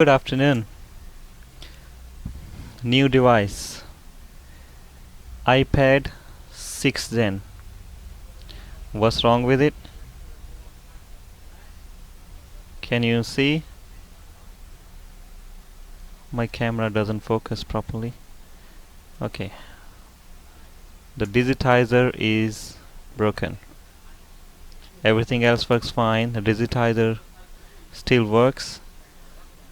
Good afternoon. New device, iPad 6th Gen. What's wrong with it? Can you see? My camera doesn't focus properly. Okay. The digitizer is broken. Everything else works fine. The digitizer still works,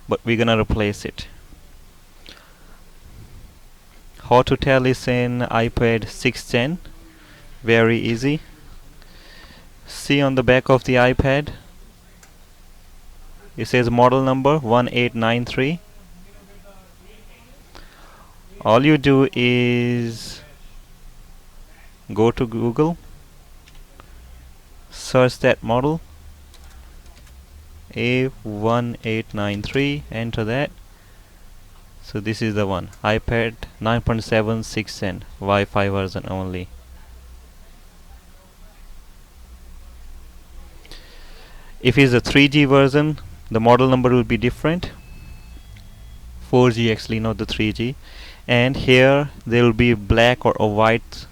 but we're gonna replace it. How to tell is in iPad 6th Gen. Very easy. See on the back of the iPad, it says model number 1893. All you do is go to Google, search that model A1893, enter that. So this is the one, iPad 9.7 6th Gen, Wi-Fi version only. If it's a 3G version, the model number will be different. 4G actually, not the 3G. And here there will be black or a white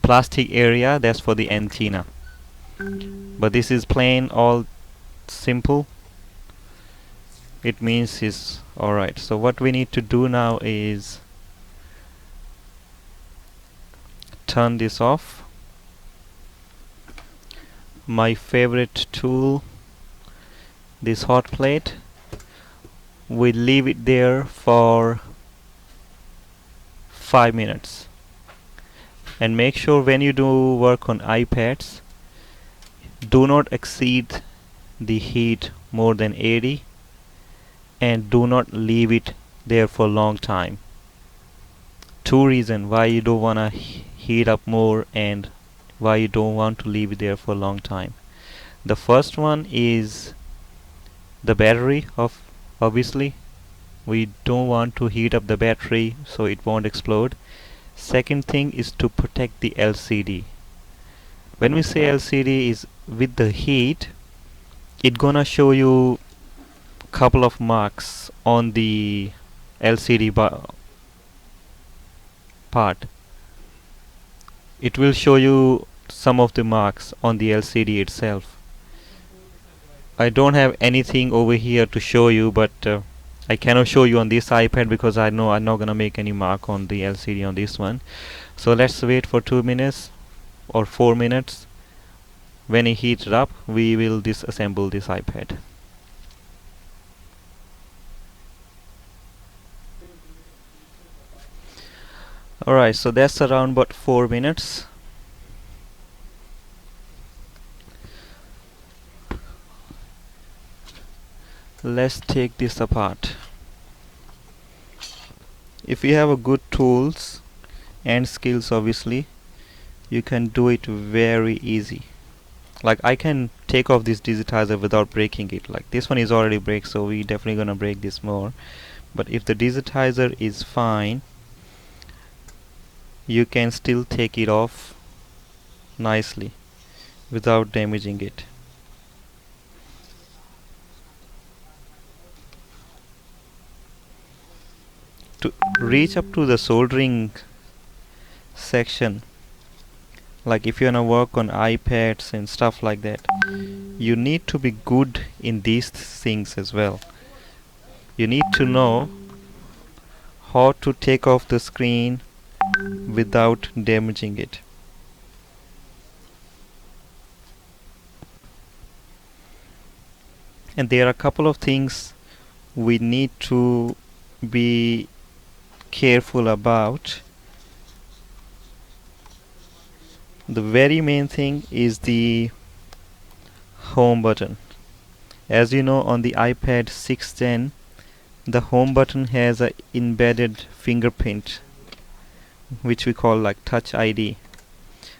plastic area, that's for the antenna. But this is plain all simple. It means it's alright. So what we need to do now is turn this off. My favorite tool, this hot plate, we leave it there for 5 minutes. And make sure when you do work on iPads, do not exceed the heat more than 80, and do not leave it there for a long time. Two reasons why you don't want to heat up more and why you don't want to leave it there for a long time. The first one is the battery. Obviously we don't want to heat up the battery so it won't explode. Second thing is to protect the LCD. When we say LCD is with the heat, it's gonna show you couple of marks on the LCD part. It will show you some of the marks on the LCD itself. I don't have anything over here to show you, but I cannot show you on this iPad because I know I'm not gonna make any mark on the LCD on this one. So let's wait for 2 minutes or 4 minutes. When it heats up, we will disassemble this iPad. Alright, so that's around about 4 minutes. Let's take this apart. If you have a good tools and skills, obviously you can do it very easy. Like I can take off this digitizer without breaking it. Like this one is already break, so we definitely gonna break this more. But if the digitizer is fine, you can still take it off nicely without damaging it. To reach up to the soldering section, like if you wanna work on iPads and stuff like that, you need to be good in these things as well. You need to know how to take off the screen without damaging it. And there are a couple of things we need to be careful about. The very main thing is the home button. As you know, on the iPad 6th Gen, the home button has an embedded fingerprint, which we call like Touch ID.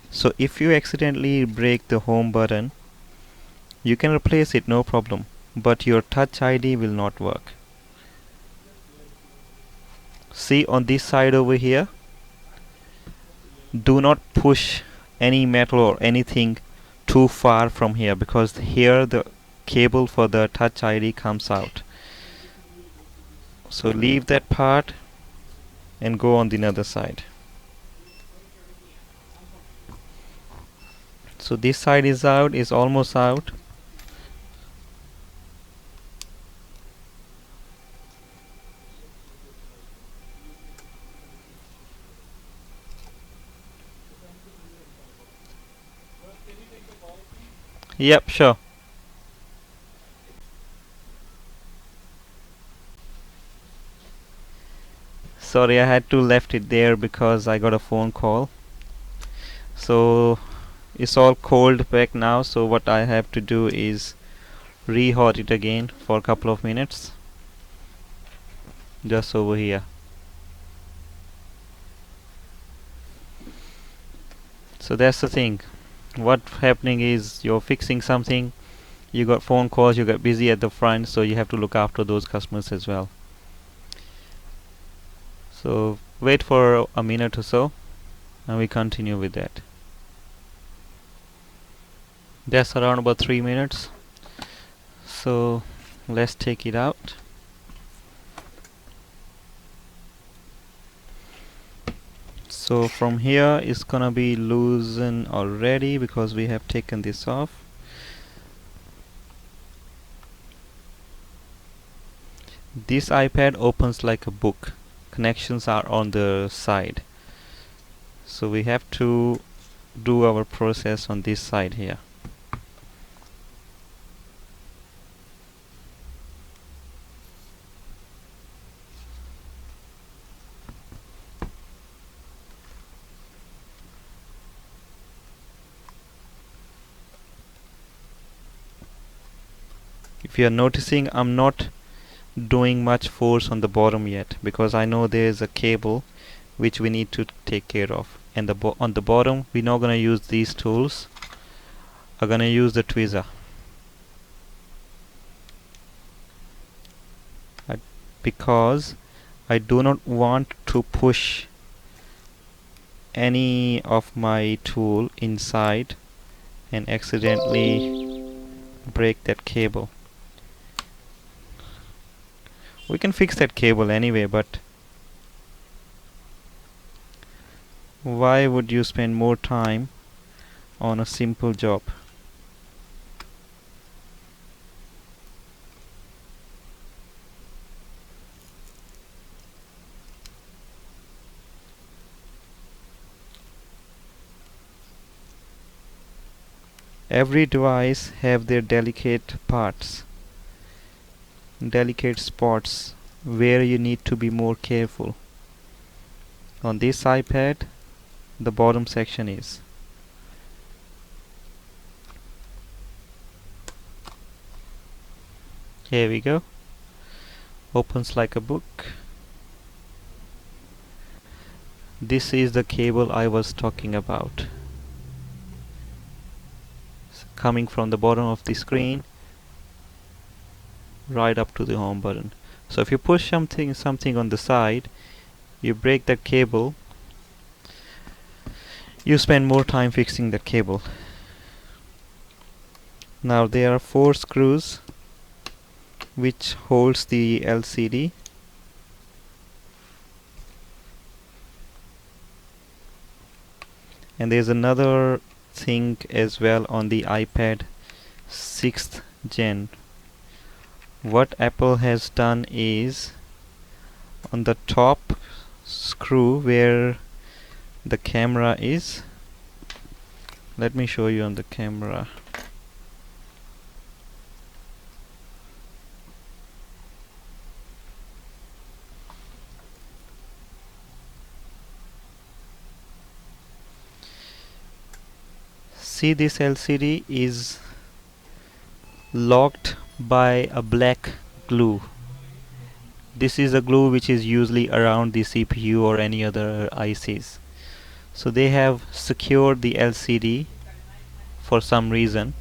So if you accidentally break the home button, you can replace it, no problem, but your Touch ID will not work. See on this side over here, do not push any metal or anything too far from here, because here the cable for the Touch ID comes out. So leave that part and go on the other side. So this side is out, is almost out. Yep, sure. Sorry, I had to left it there because I got a phone call. So it's all cold back now, so what I have to do is re-hot it again for a couple of minutes. Just over here. So that's the thing. What's happening is you're fixing something, you got phone calls, you got busy at the front, so you have to look after those customers as well. So wait for a minute or so and we continue with that. That's around about 3 minutes. So let's take it out. So from here it's gonna be loosened already because we have taken this off. This iPad opens like a book. Connections are on the side. So we have to do our process on this side here. If you are noticing, I'm not doing much force on the bottom yet because I know there is a cable which we need to take care of, and on the bottom we're not gonna use these tools. I'm gonna use the tweezer because I do not want to push any of my tool inside and accidentally break that cable. We can fix that cable anyway, but why would you spend more time on a simple job? Every device have their delicate parts, delicate spots where you need to be more careful. On this iPad, the bottom section is. Here we go. Opens like a book. This is the cable I was talking about. Coming from the bottom of the screen right up to the home button. So if you push something on the side, you break that cable, you spend more time fixing that cable. Now there are 4 screws which holds the LCD. And there's another thing as well on the iPad 6th gen. What Apple has done is on the top screw where the camera is, let me show you on the camera. See, this LCD is locked by a black glue. This is a glue which is usually around the CPU or any other ICs. So they have secured the LCD for some reason.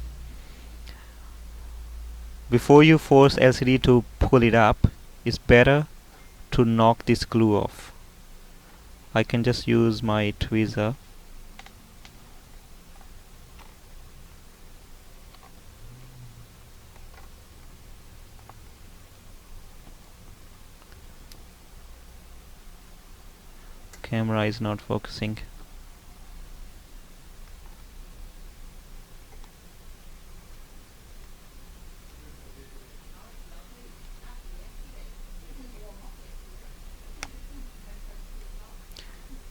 Before you force LCD to pull it up, it's better to knock this glue off. I can just use my tweezer. camera is not focusing.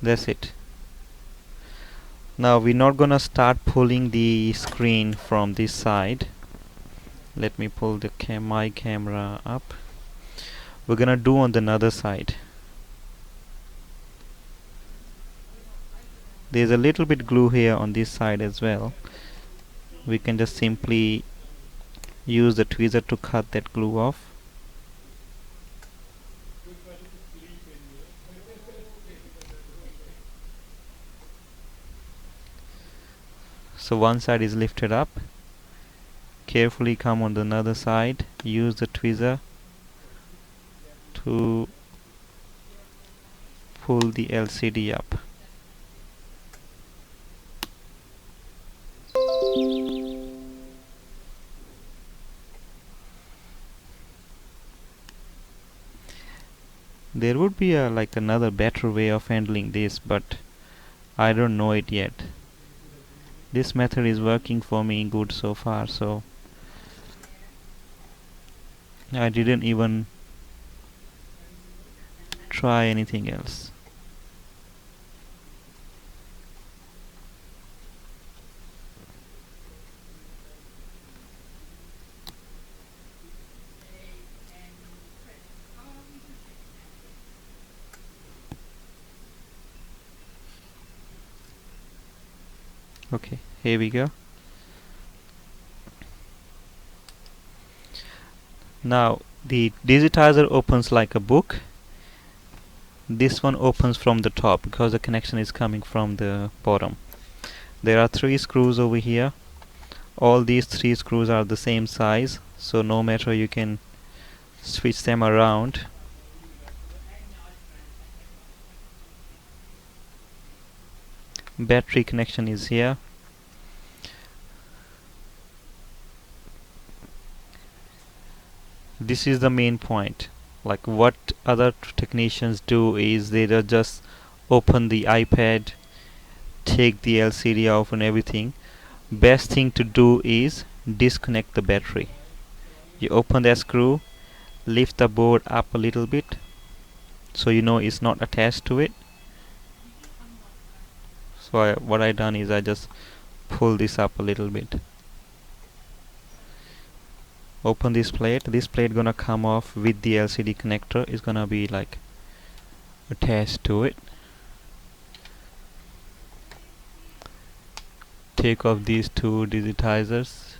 That's it. Now we're not gonna start pulling the screen from this side. Let me pull the my camera up. We're gonna do on the other side. There's a little bit glue here on this side as well. We can just simply use the tweezer to cut that glue off. So one side is lifted up. Carefully come on the other side. Use the tweezer to pull the LCD up. There would be like another better way of handling this, but I don't know it yet. This method is working for me good so far, so I didn't even try anything else. Okay, here we go. Now the digitizer opens like a book. This one opens from the top because the connection is coming from the bottom. There are 3 screws over here. All these 3 screws are the same size, so no matter, you can switch them around. Battery connection is here. This is the main point. Like what other technicians do is they just open the iPad, take the LCD off and everything. Best thing to do is disconnect the battery. You open that screw, lift the board up a little bit so you know it's not attached to it. So what I done is I just pull this up a little bit. Open this plate. This plate gonna come off with the LCD connector. Is gonna be like attached to it. Take off these 2 digitizers.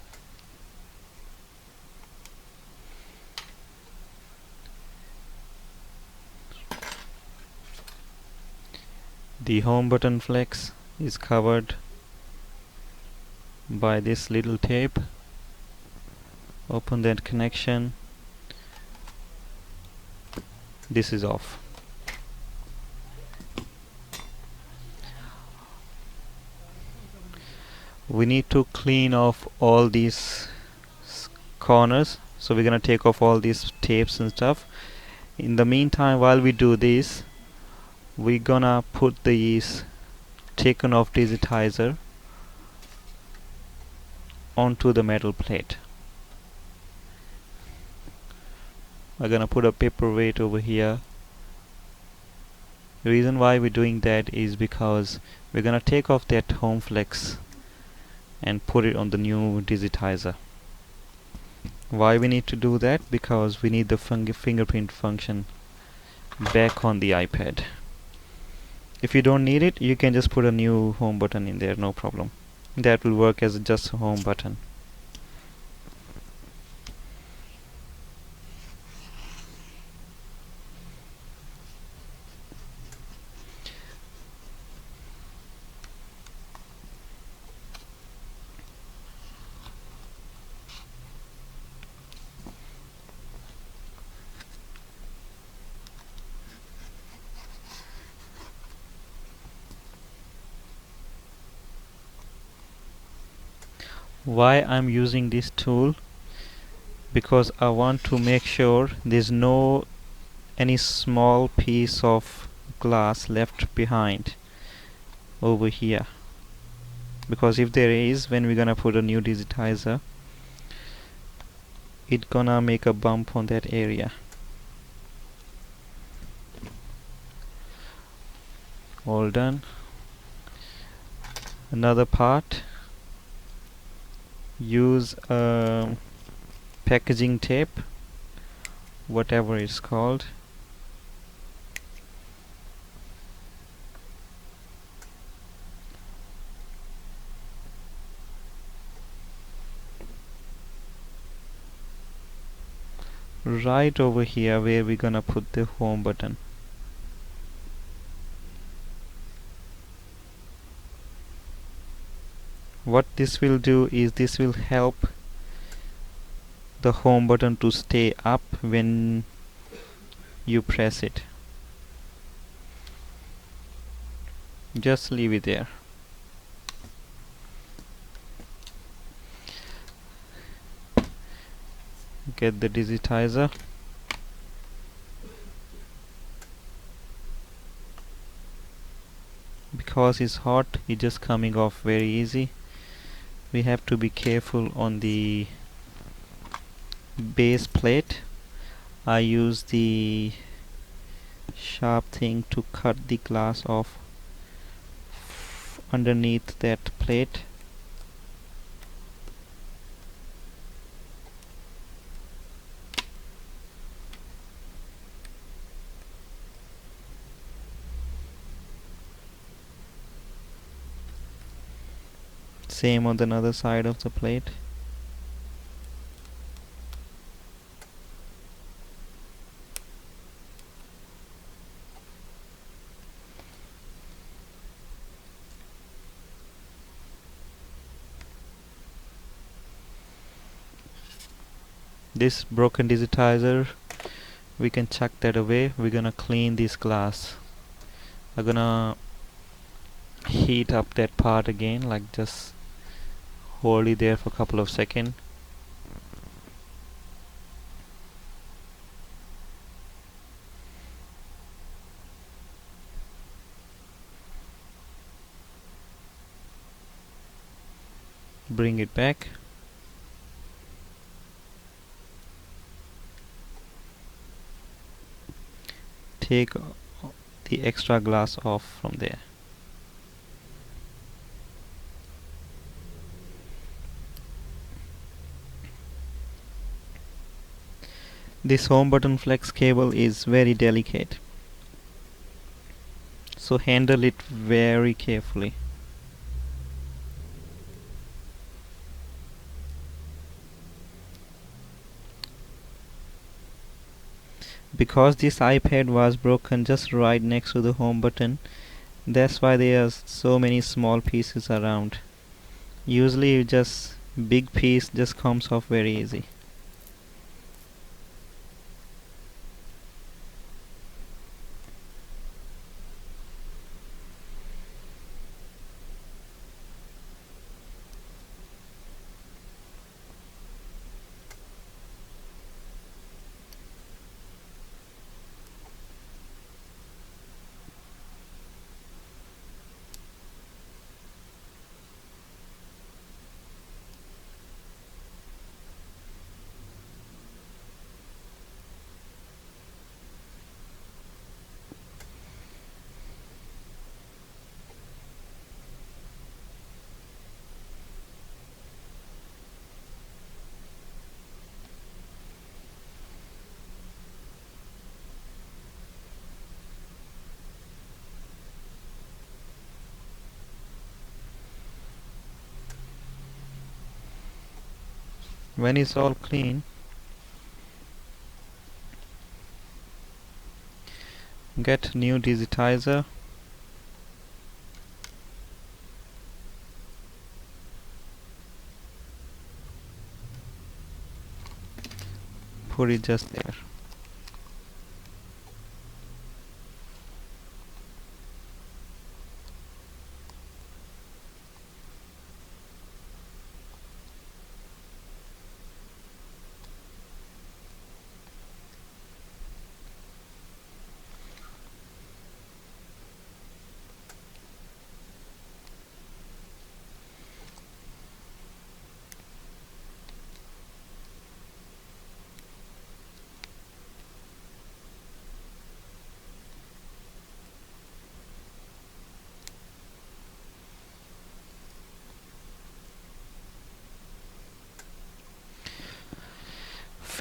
The home button flex is covered by this little tape. Open that connection. This is off. We need to clean off all these corners, so we're gonna take off all these tapes and stuff. In the meantime, while we do this, we're gonna put these taken off digitizer onto the metal plate. I'm gonna put a paperweight over here. The reason why we're doing that is because we're gonna take off that home flex and put it on the new digitizer. Why we need to do that? Because we need the fingerprint function back on the iPad. If you don't need it, you can just put a new home button in there, no problem. That will work as just a home button. Why I'm using this tool? Because I want to make sure there's no any small piece of glass left behind over here, because if there is, when we're gonna put a new digitizer, it gonna make a bump on that area. All done. Another part, use packaging tape, whatever it's called. Right over here where we're gonna put the home button. What this will do is this will help the home button to stay up when you press it. Just leave it there. Get the digitizer. Because it's hot, it's just coming off very easy. We have to be careful on the base plate. I use the sharp thing to cut the glass off underneath that plate. Same on the other side of the plate. This broken digitizer, we can chuck that away. We're gonna clean this glass. I'm gonna heat up that part again, like just hold it there for a couple of seconds. Bring it back. Take the extra glass off from there. This home button flex cable is very delicate, so handle it very carefully. Because this iPad was broken just right next to the home button, that's why there are so many small pieces around. Usually just big piece just comes off very easy. When it's all clean, get new digitizer, put it just there.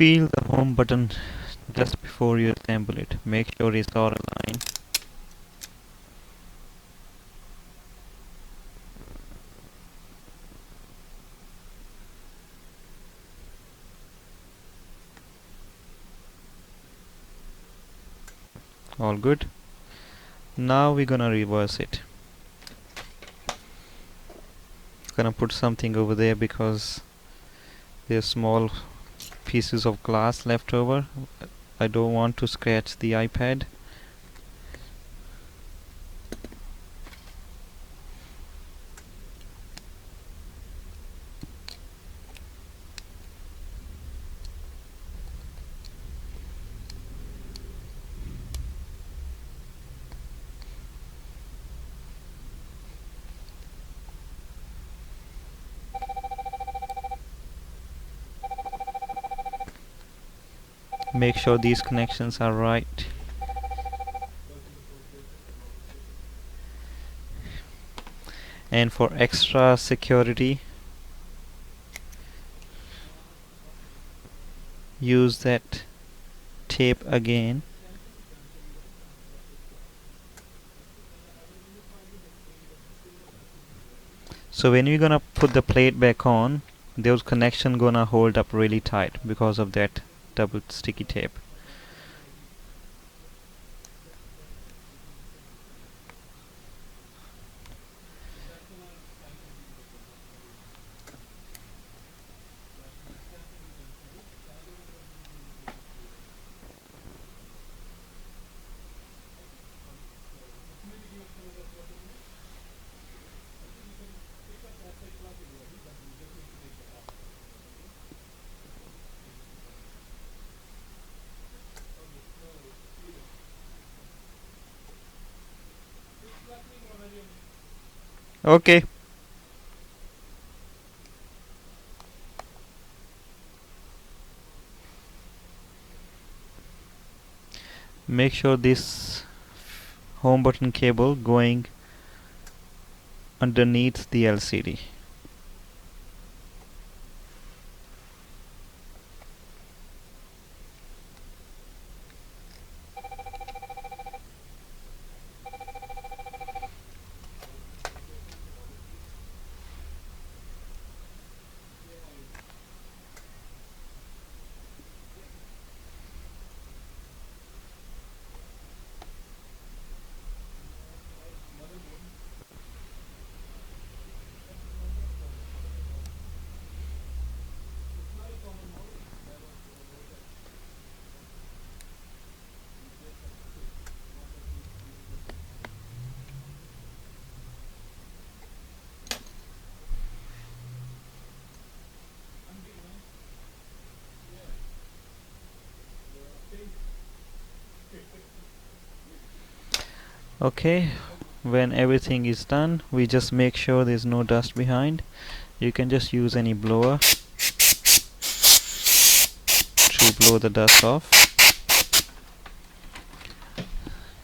feel the home button just before you assemble it. Make sure it's all aligned. All good. Now we're gonna reverse it. Gonna put something over there because there's small pieces of glass left over. I don't want to scratch the iPad. Make sure these connections are right. And for extra security, use that tape again. So when you're gonna put the plate back on, those connection gonna hold up really tight because of that double sticky tape. Okay. Make sure this home button cable going underneath the LCD. Okay, when everything is done, we just make sure there's no dust behind. You can just use any blower to blow the dust off.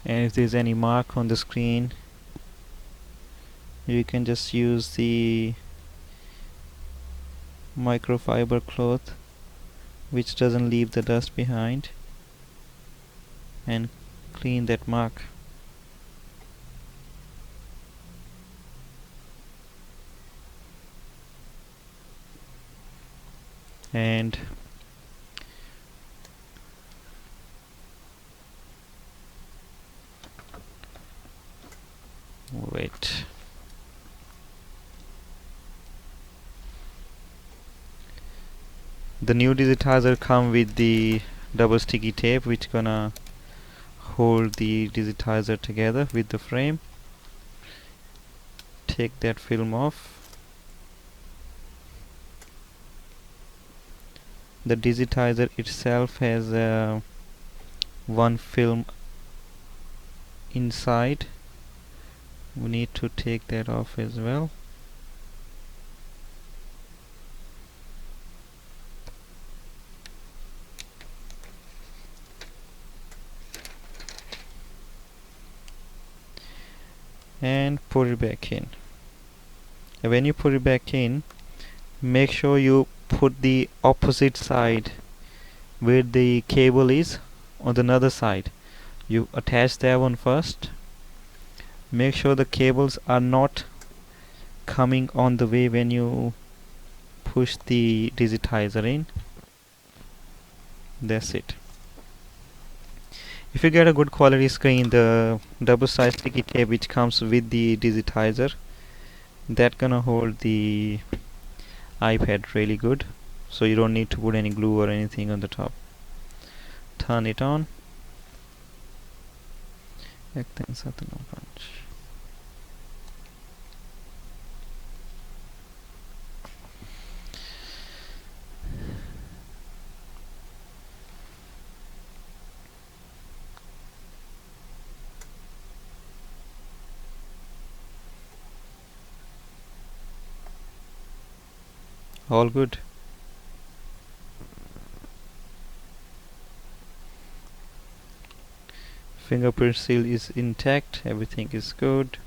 And if there's any mark on the screen, you can just use the microfiber cloth, which doesn't leave the dust behind, and clean that mark. And wait. The new digitizer come with the double sticky tape, which gonna hold the digitizer together with the frame. Take that film off. The digitizer itself has one film inside. We need to take that off as well. And put it back in. And when you put it back in, make sure you put the opposite side where the cable is on the other side. You attach that one first. Make sure the cables are not coming on the way when you push the digitizer in. That's it. If you get a good quality screen, the double sided sticky tape which comes with the digitizer, that gonna hold the iPad really good, so you don't need to put any glue or anything on the top. Turn it on. All good. Fingerprint seal is intact, everything is good.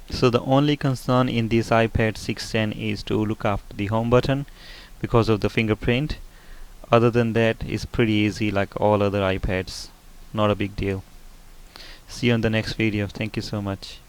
So the only concern in this iPad 610 is to look after the home button because of the fingerprint. Other than that, it's pretty easy like all other iPads. Not a big deal. See you on the next video. Thank you so much.